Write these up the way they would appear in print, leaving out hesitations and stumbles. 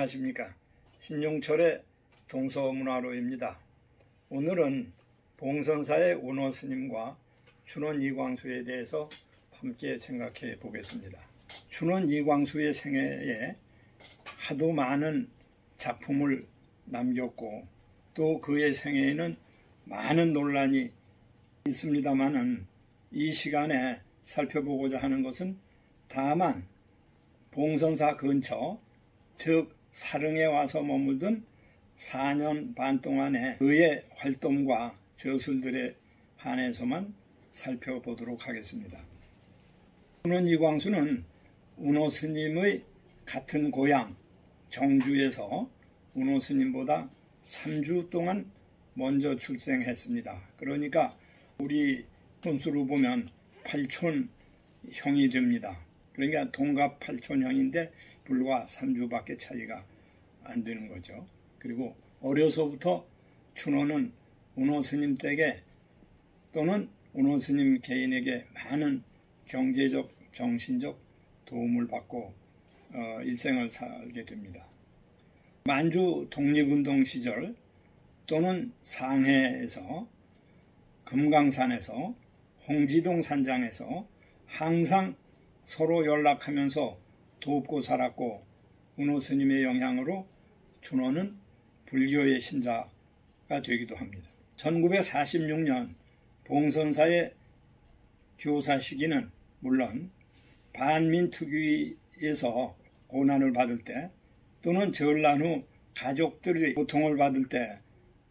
안녕하십니까. 신용철의 동서문화로입니다. 오늘은 봉선사의 운호 스님과 춘원 이광수에 대해서 함께 생각해 보겠습니다. 춘원 이광수의 생애에 하도 많은 작품을 남겼고 또 그의 생애에는 많은 논란이 있습니다만은 이 시간에 살펴보고자 하는 것은 다만 봉선사 근처 즉 사릉에 와서 머물던 4년 반 동안의 그의 활동과 저술들에 한해서만 살펴보도록 하겠습니다. 춘원 이광수는 운호 스님의 같은 고향 정주에서 운호 스님보다 3주 동안 먼저 출생했습니다. 그러니까 우리 손수로 보면 8촌 형이 됩니다. 그러니까 동갑 8촌 형인데 불과 3주밖에 차이가 안 되는 거죠. 그리고 어려서부터 춘원은 운호 스님 댁에 또는 운호 스님 개인에게 많은 경제적, 정신적 도움을 받고 일생을 살게 됩니다. 만주 독립운동 시절 또는 상해에서 금강산에서 홍지동 산장에서 항상 서로 연락하면서 돕고 살았고 운호 스님의 영향으로 춘원은 불교의 신자가 되기도 합니다. 1946년 봉선사의 교사 시기는 물론 반민특위에서 고난을 받을 때 또는 전란 후 가족들이 고통을 받을 때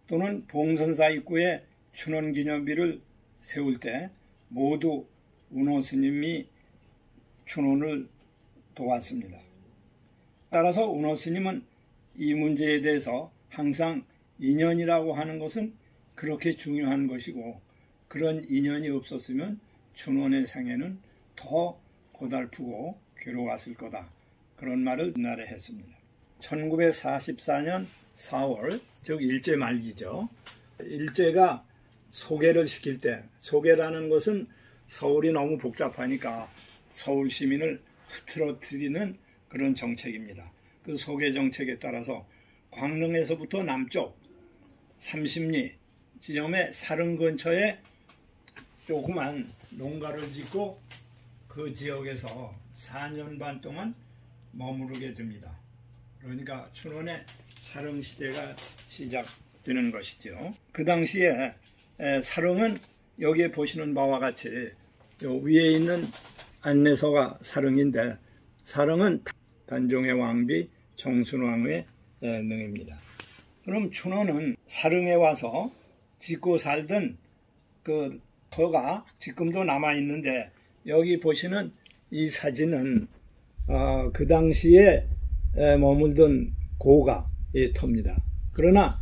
또는 봉선사 입구에 춘원기념비를 세울 때 모두 운호 스님이 춘원을 도왔습니다. 따라서 운호 스님은 이 문제에 대해서 항상 인연이라고 하는 것은 그렇게 중요한 것이고 그런 인연이 없었으면 춘원의 생애는 더 고달프고 괴로웠을 거다. 그런 말을 옛날에 했습니다. 1944년 4월 즉 일제 말기죠. 일제가 소개를 시킬 때 소개라는 것은 서울이 너무 복잡하니까 서울 시민을 흐트러뜨리는 그런 정책입니다. 그 소개 정책에 따라서 광릉에서부터 남쪽 30리 지점의 사릉 근처에 조그만 농가를 짓고 그 지역에서 4년 반 동안 머무르게 됩니다. 그러니까 춘원의 사릉 시대가 시작되는 것이죠. 그 당시에 사릉은 여기에 보시는 바와 같이 요 위에 있는 안내서가 사릉인데 사릉은 단종의 왕비 정순왕의 능입니다. 그럼 춘원은 사릉에 와서 짓고 살던 그 터가 지금도 남아 있는데 여기 보시는 이 사진은 그 당시에 머물던 고가의 터입니다. 그러나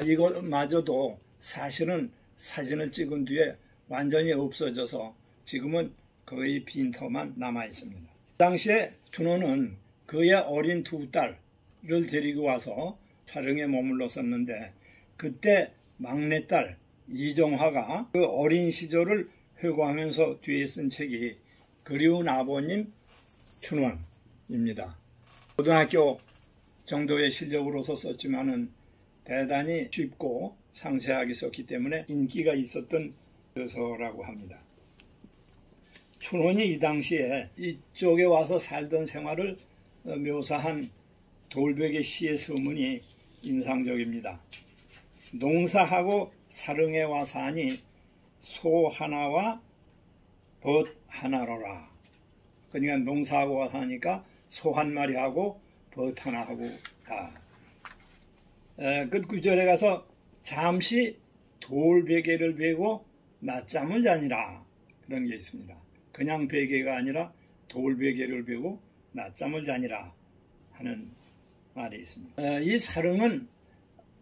이것마저도 사실은 사진을 찍은 뒤에 완전히 없어져서 지금은 거의 빈 터만 남아 있습니다. 그 당시에 춘원은 그의 어린 두 딸을 데리고 와서 사릉에 머물렀었는데 그때 막내딸 이정화가 그 어린 시절을 회고하면서 뒤에 쓴 책이 그리운 아버님 춘원입니다. 고등학교 정도의 실력으로서 썼지만은 대단히 쉽고 상세하게 썼기 때문에 인기가 있었던 저서라고 합니다. 춘원이 이 당시에 이쪽에 와서 살던 생활을 묘사한 돌베개 시의 서문이 인상적입니다. 농사하고 사릉에 와 사니 소 하나와 벗 하나로라. 그러니까 농사하고 와 사니까 소 한 마리 하고 벗 하나 하고 다. 끝 구절에 가서 잠시 돌베개를 베고 낮잠을 자니라. 그런 게 있습니다. 그냥 베개가 아니라 돌베개를 베고 낮잠을 자니라 하는 말이 있습니다. 이 사릉은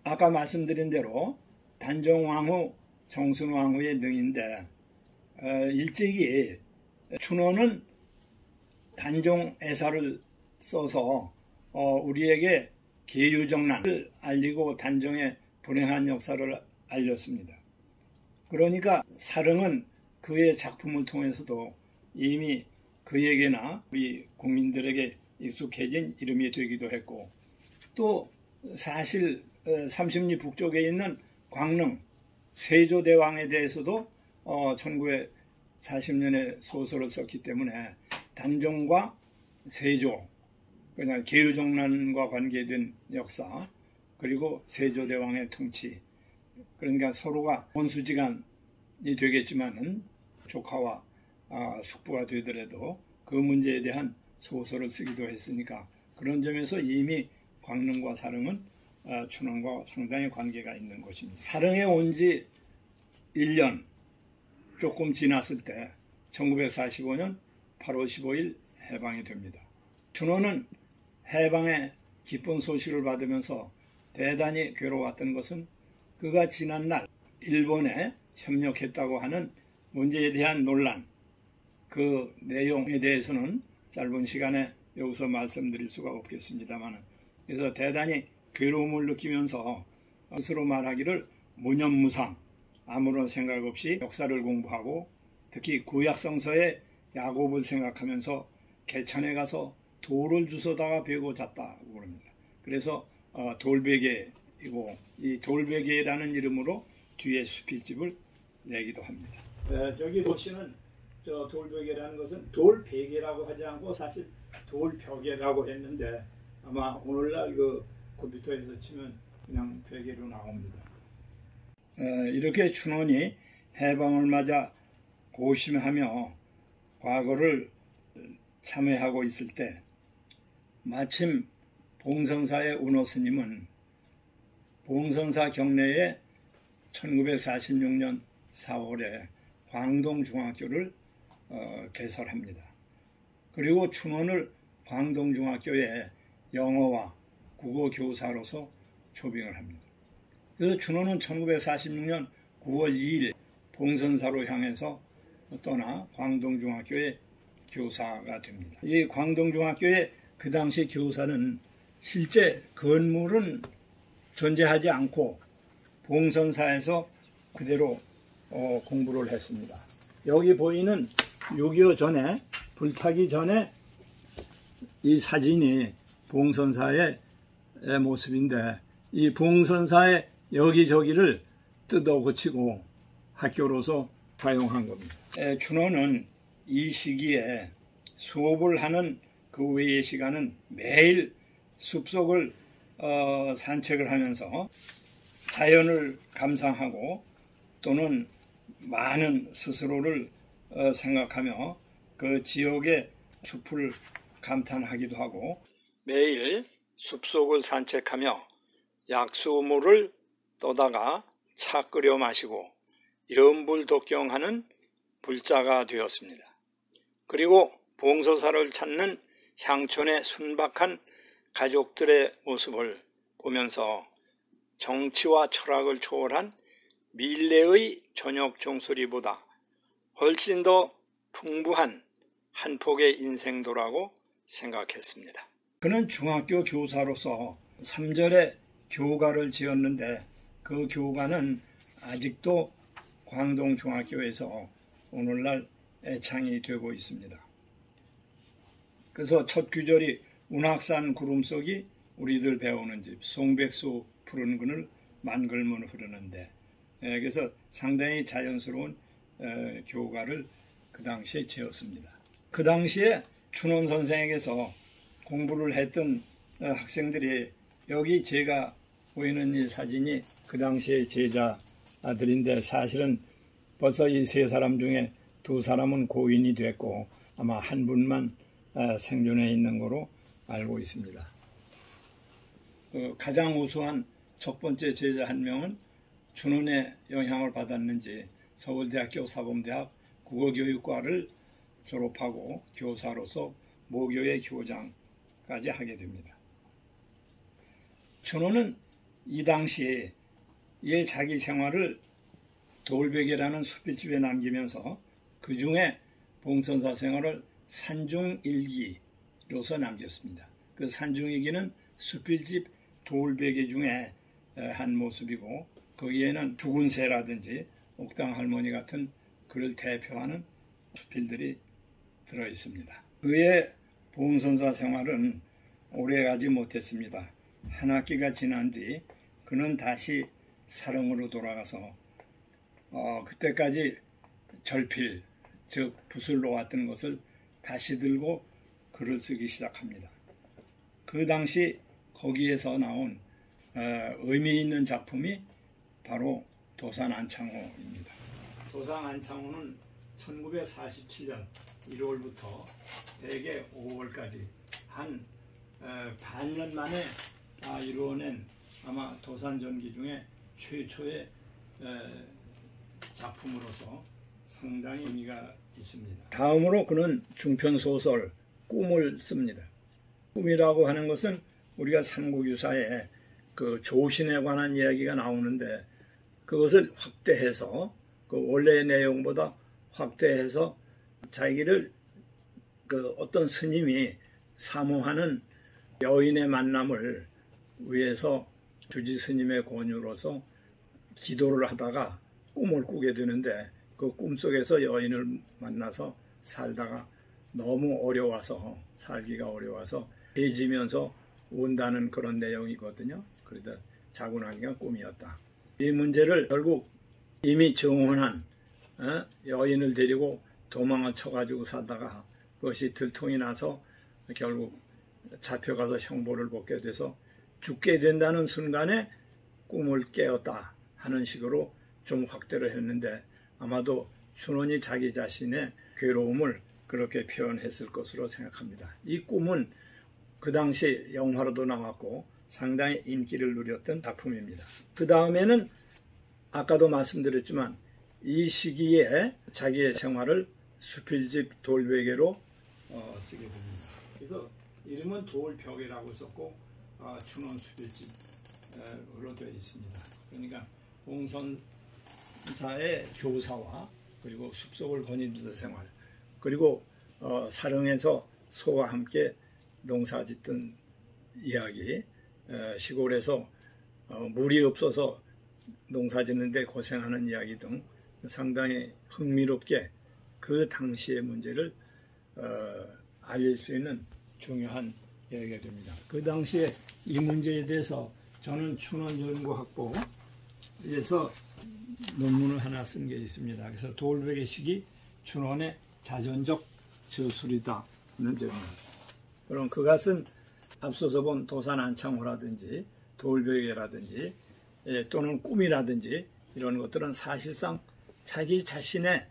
아까 말씀드린 대로 단종왕후 정순왕후의 능인데 일찍이 춘원은 단종 애사를 써서 우리에게 계유정난을 알리고 단종의 불행한 역사를 알렸습니다. 그러니까 사릉은 그의 작품을 통해서도 이미 그에게나 우리 국민들에게 익숙해진 이름이 되기도 했고 또 사실 삼십리 북쪽에 있는 광릉 세조대왕에 대해서도 1940년에 소설을 썼기 때문에 단종과 세조, 그냥 계유정난과 관계된 역사, 그리고 세조대왕의 통치, 그러니까 서로가 원수지간이 되겠지만은 조카와 숙부가 되더라도 그 문제에 대한 소설을 쓰기도 했으니까 그런 점에서 이미 광릉과 사릉은 춘원과 상당히 관계가 있는 곳입니다. 사릉에 온 지 1년 조금 지났을 때 1945년 8월 15일 해방이 됩니다. 춘원은 해방의 기쁜 소식을 받으면서 대단히 괴로웠던 것은 그가 지난날 일본에 협력했다고 하는 문제에 대한 논란, 그 내용에 대해서는 짧은 시간에 여기서 말씀드릴 수가 없겠습니다만, 그래서 대단히 괴로움을 느끼면서 스스로 말하기를 무념무상, 아무런 생각 없이 역사를 공부하고 특히 구약성서의 야곱을 생각하면서 개천에 가서 돌을 주워다가 베고 잤다고 그럽니다. 그래서 돌베개이고 이 돌베개라는 이름으로 뒤에 수필집을 내기도 합니다. 저기 보시는 저 돌베개라는 것은 돌베개라고 하지 않고 사실 돌벽에라고 했는데 아마 오늘날 그 컴퓨터에서 치면 그냥 베개로 나옵니다. 이렇게 춘원이 해방을 맞아 고심하며 과거를 참회하고 있을 때 마침 봉선사의 운호 스님은 봉선사 경내에 1946년 4월에 광동중학교를 개설합니다. 그리고 춘원을 광동중학교에 영어와 국어 교사로서 초빙을 합니다. 그래서 춘원은 1946년 9월 2일 봉선사로 향해서 떠나 광동중학교의 교사가 됩니다. 이 광동중학교의 그 당시 교사는 실제 건물은 존재하지 않고 봉선사에서 그대로 공부를 했습니다. 여기 보이는 6.25 전에, 불타기 전에 이 사진이 봉선사의 모습인데 이 봉선사의 여기저기를 뜯어 고치고 학교로서 사용한 겁니다. 춘원은 이 시기에 수업을 하는 그 외의 시간은 매일 숲속을 산책을 하면서 자연을 감상하고 또는 많은 스스로를 생각하며 그 지역의 숲을 감탄하기도 하고 매일 숲속을 산책하며 약수물을 떠다가 차 끓여 마시고 염불독경하는 불자가 되었습니다. 그리고 봉서사를 찾는 향촌의 순박한 가족들의 모습을 보면서 정치와 철학을 초월한 밀레의 저녁 종소리보다 훨씬 더 풍부한 한 폭의 인생도라고 생각했습니다. 그는 중학교 교사로서 3절에 교가를 지었는데 그 교가는 아직도 광동중학교에서 오늘날 애창이 되고 있습니다. 그래서 첫 구절이 운악산 구름속이 우리들 배우는 집 송백수 푸른 그늘 만글문 흐르는데, 그래서 상당히 자연스러운 교가를 그 당시에 지었습니다. 그 당시에 춘원 선생에게서 공부를 했던 학생들이, 여기 제가 보이는 이 사진이 그 당시의 제자들인데 사실은 벌써 이 세 사람 중에 두 사람은 고인이 됐고 아마 한 분만 생존해 있는 거로 알고 있습니다. 가장 우수한 첫 번째 제자 한 명은 춘원의 영향을 받았는지 서울대학교 사범대학 국어교육과를 졸업하고 교사로서 모교의 교장까지 하게 됩니다. 춘원은 이 당시에 자기 생활을 돌베개라는 수필집에 남기면서 그 중에 봉선사 생활을 산중일기로서 남겼습니다. 그 산중일기는 수필집 돌베개 중에 한 모습이고 거기에는 죽은 새라든지 옥당 할머니 같은 그를 대표하는 수필들이 들어있습니다. 그의 봉선사 생활은 오래가지 못했습니다. 한 학기가 지난 뒤 그는 다시 사릉으로 돌아가서 그때까지 절필, 즉 붓을 놓았던 것을 다시 들고 글을 쓰기 시작합니다. 그 당시 거기에서 나온 의미 있는 작품이 바로 도산안창호입니다. 도산안창호는 1947년 1월부터 대개 5월까지 한 반년 만에 이루어낸 아마 도산전기 중에 최초의 작품으로서 상당히 의미가 있습니다. 다음으로 그는 중편소설 꿈을 씁니다. 꿈이라고 하는 것은 우리가 삼국유사에 그 조신에 관한 이야기가 나오는데 그것을 확대해서 그 원래의 내용보다 확대해서 자기를 그 어떤 스님이 사모하는 여인의 만남을 위해서 주지 스님의 권유로서 기도를 하다가 꿈을 꾸게 되는데 그 꿈속에서 여인을 만나서 살다가 너무 어려워서 살기가 어려워서 해지면서 온다는 그런 내용이거든요. 그러다 자고 나니까 꿈이었다. 이 문제를 결국 이미 정혼한 여인을 데리고 도망을 쳐가지고 살다가 그것이 들통이 나서 결국 잡혀가서 형벌을 받게 돼서 죽게 된다는 순간에 꿈을 깨었다 하는 식으로 좀 확대를 했는데 아마도 춘원이 자기 자신의 괴로움을 그렇게 표현했을 것으로 생각합니다. 이 꿈은 그 당시 영화로도 나왔고 상당히 인기를 누렸던 작품입니다. 그 다음에는 아까도 말씀드렸지만 이 시기에 자기의 생활을 수필집 돌베개로 쓰게 됩니다. 그래서 이름은 돌벽이라고 썼고 춘원 수필집으로 되어 있습니다. 그러니까 봉선사의 교사와 그리고 숲속을 거니는 생활 그리고 사릉에서 소와 함께 농사짓던 이야기 시골에서 물이 없어서 농사짓는데 고생하는 이야기 등 상당히 흥미롭게 그 당시의 문제를 알릴 수 있는 중요한 이야기가 됩니다. 그 당시에 이 문제에 대해서 저는 춘원연구학부에서 논문을 하나 쓴 게 있습니다. 그래서 돌베개 시기 춘원의 자전적 저술이다 하는 제목입니다. 그럼 그것은 앞서서 본 도산안창호라든지 돌베개라든지 또는 꿈이라든지 이런 것들은 사실상 자기 자신의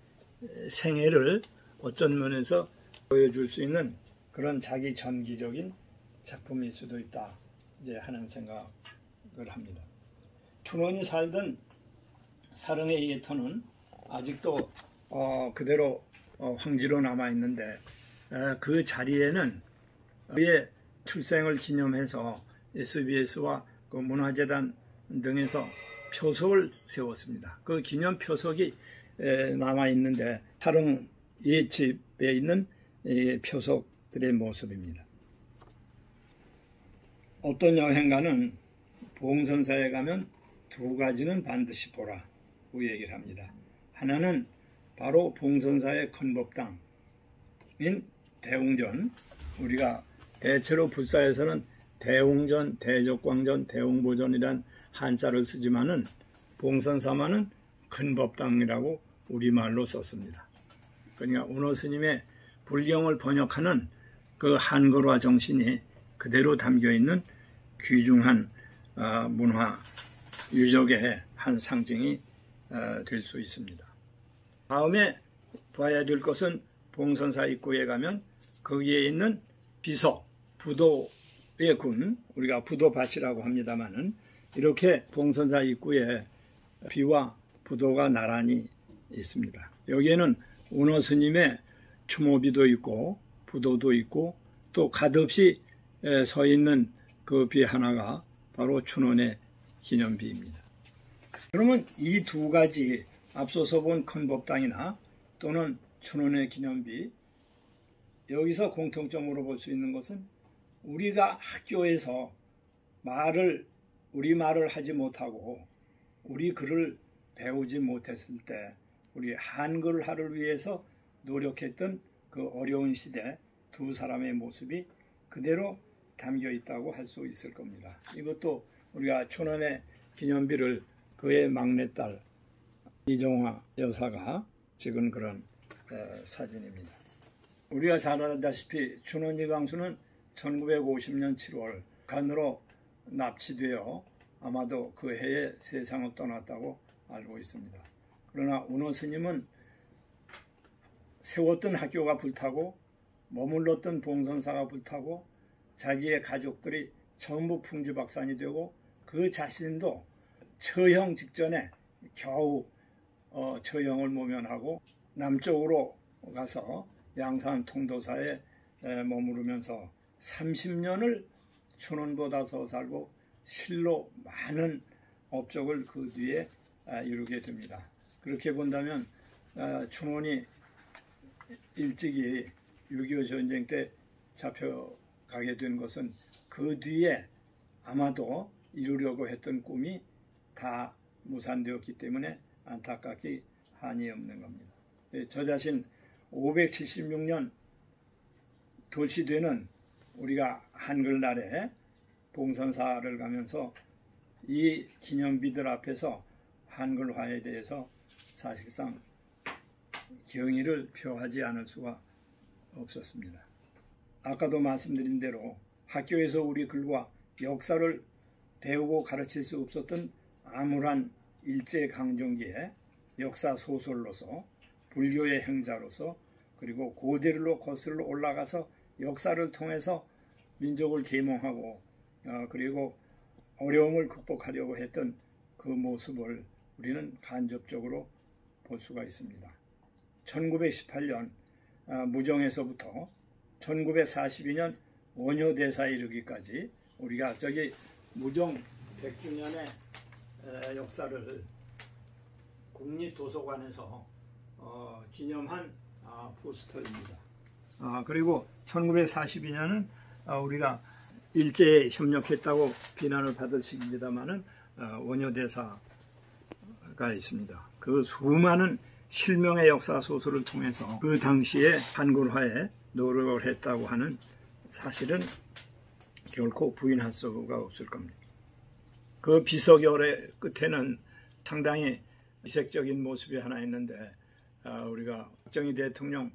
생애를 어떤 면에서 보여줄 수 있는 그런 자기 전기적인 작품일 수도 있다 이제 하는 생각을 합니다. 춘원이 살던 사릉의 예터는 아직도 그대로 황지로 남아 있는데 그 자리에는 그의 출생을 기념해서 SBS와 그 문화재단 등에서 표석을 세웠습니다. 그 기념 표석이 남아 있는데 사릉 옛집에 있는 표석들의 모습입니다. 어떤 여행가는 봉선사에 가면 두 가지는 반드시 보라고 얘기를 합니다. 하나는 바로 봉선사의 큰법당인 대웅전, 우리가 대체로 불사에서는 대웅전, 대적광전, 대웅보전이란 한자를 쓰지만은 봉선사만은 큰법당이라고 우리말로 썼습니다. 그러니까 운호 스님의 불경을 번역하는 그 한글화 정신이 그대로 담겨있는 귀중한 문화 유적의 한 상징이 될 수 있습니다. 다음에 봐야 될 것은 봉선사 입구에 가면 거기에 있는 비석, 부도의 군, 우리가 부도밭이라고 합니다마는 이렇게 봉선사 입구에 비와 부도가 나란히 있습니다. 여기에는 운호 스님의 추모비도 있고 부도도 있고 또 갓없이 서 있는 그 비 하나가 바로 춘원의 기념비입니다. 그러면 이 두 가지 앞서서 본 큰법당이나 또는 춘원의 기념비, 여기서 공통점으로 볼 수 있는 것은 우리가 학교에서 우리말을 하지 못하고 우리 글을 배우지 못했을 때 우리 한글화를 위해서 노력했던 그 어려운 시대 두 사람의 모습이 그대로 담겨 있다고 할 수 있을 겁니다. 이것도 우리가 춘원의 기념비를 그의 막내딸 이종화 여사가 찍은 그런 사진입니다. 우리가 잘 알다시피 춘원 이광수는 1950년 7월 간으로 납치되어 아마도 그 해에 세상을 떠났다고 알고 있습니다. 그러나 운호 스님은 세웠던 학교가 불타고 머물렀던 봉선사가 불타고 자기의 가족들이 전부 풍지박산이 되고 그 자신도 처형 직전에 겨우 처형을 모면하고 남쪽으로 가서 양산 통도사에 머무르면서 30년을 춘원보다서 살고 실로 많은 업적을 그 뒤에 이루게 됩니다. 그렇게 본다면 춘원이 일찍이 6.25 전쟁 때 잡혀가게 된 것은 그 뒤에 아마도 이루려고 했던 꿈이 다 무산되었기 때문에 안타깝기 한이 없는 겁니다. 저 자신 576년 돌시되는 우리가 한글날에 봉선사를 가면서 이 기념비들 앞에서 한글화에 대해서 사실상 경의를 표하지 않을 수가 없었습니다. 아까도 말씀드린 대로 학교에서 우리 글과 역사를 배우고 가르칠 수 없었던 암울한 일제강점기에 역사 소설로서 불교의 행자로서 그리고 고대로 거슬러 올라가서 역사를 통해서 민족을 계몽하고 그리고 어려움을 극복하려고 했던 그 모습을 우리는 간접적으로 볼 수가 있습니다. 1918년 무정에서부터 1942년 원효대사에 이르기까지 우리가 저기 무정 100주년의 역사를 국립도서관에서 기념한 포스터입니다. 그리고 1942년은 우리가 일제에 협력했다고 비난을 받을 시기입니다만은 원효대사가 있습니다. 그 수많은 실명의 역사 소설을 통해서 그 당시에 한글화에 노력을 했다고 하는 사실은 결코 부인할 수가 없을 겁니다. 그 비석열의 끝에는 상당히 이색적인 모습이 하나 있는데 우리가 박정희 대통령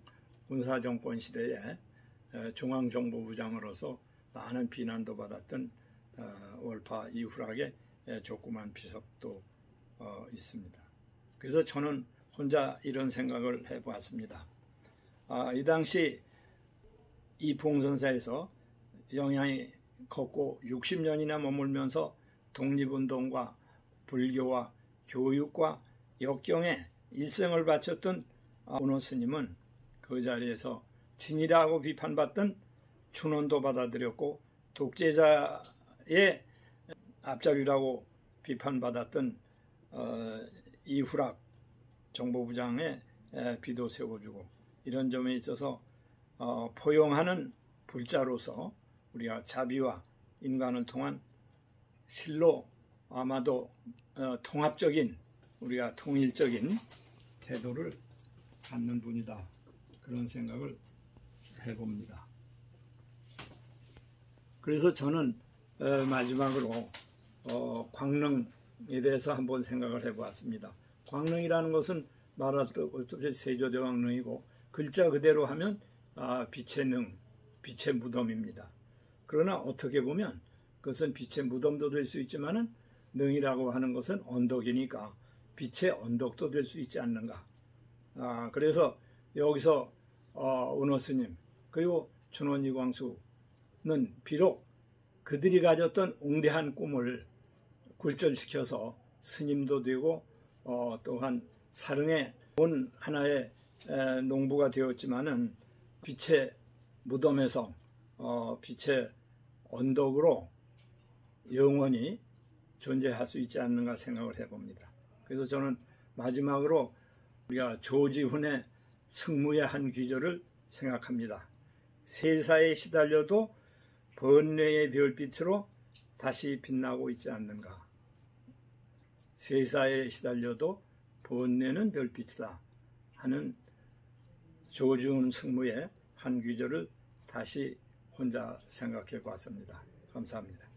군사정권 시대에 중앙정보부장으로서 많은 비난도 받았던 월파 이후락의 조그만 비석도 있습니다. 그래서 저는 혼자 이런 생각을 해보았습니다. 이 당시 이 봉선사에서 영향이 컸고 60년이나 머물면서 독립운동과 불교와 교육과 역경에 일생을 바쳤던 운호 스님은 그 자리에서 진이라고 비판받던 춘원도 받아들였고 독재자의 앞잡이라고 비판받았던 이후락 정보부장의 비도 세워주고 이런 점에 있어서 포용하는 불자로서 우리가 자비와 인간을 통한 실로 아마도 통합적인 우리가 통일적인 태도를 갖는 분이다. 그런 생각을 해봅니다. 그래서 저는 마지막으로 광릉에 대해서 한번 생각을 해보았습니다. 광릉이라는 것은 말할 것 없이 세조대왕릉이고 글자 그대로 하면 빛의 능, 빛의 무덤입니다. 그러나 어떻게 보면 그것은 빛의 무덤도 될 수 있지만은 능이라고 하는 것은 언덕이니까 빛의 언덕도 될 수 있지 않는가. 그래서 여기서 운호 스님 그리고 춘원 이광수는 비록 그들이 가졌던 웅대한 꿈을 굴절시켜서 스님도 되고 또한 사릉의 온 하나의 농부가 되었지만은 빛의 무덤에서 빛의 언덕으로 영원히 존재할 수 있지 않는가 생각을 해봅니다. 그래서 저는 마지막으로 우리가 조지훈의 승무의 한 귀절을 생각합니다. 세사에 시달려도 번뇌의 별빛으로 다시 빛나고 있지 않는가. 세사에 시달려도 번뇌는 별빛이다 하는 조지훈 승무의 한 귀절을 다시 혼자 생각해 봤습니다. 감사합니다.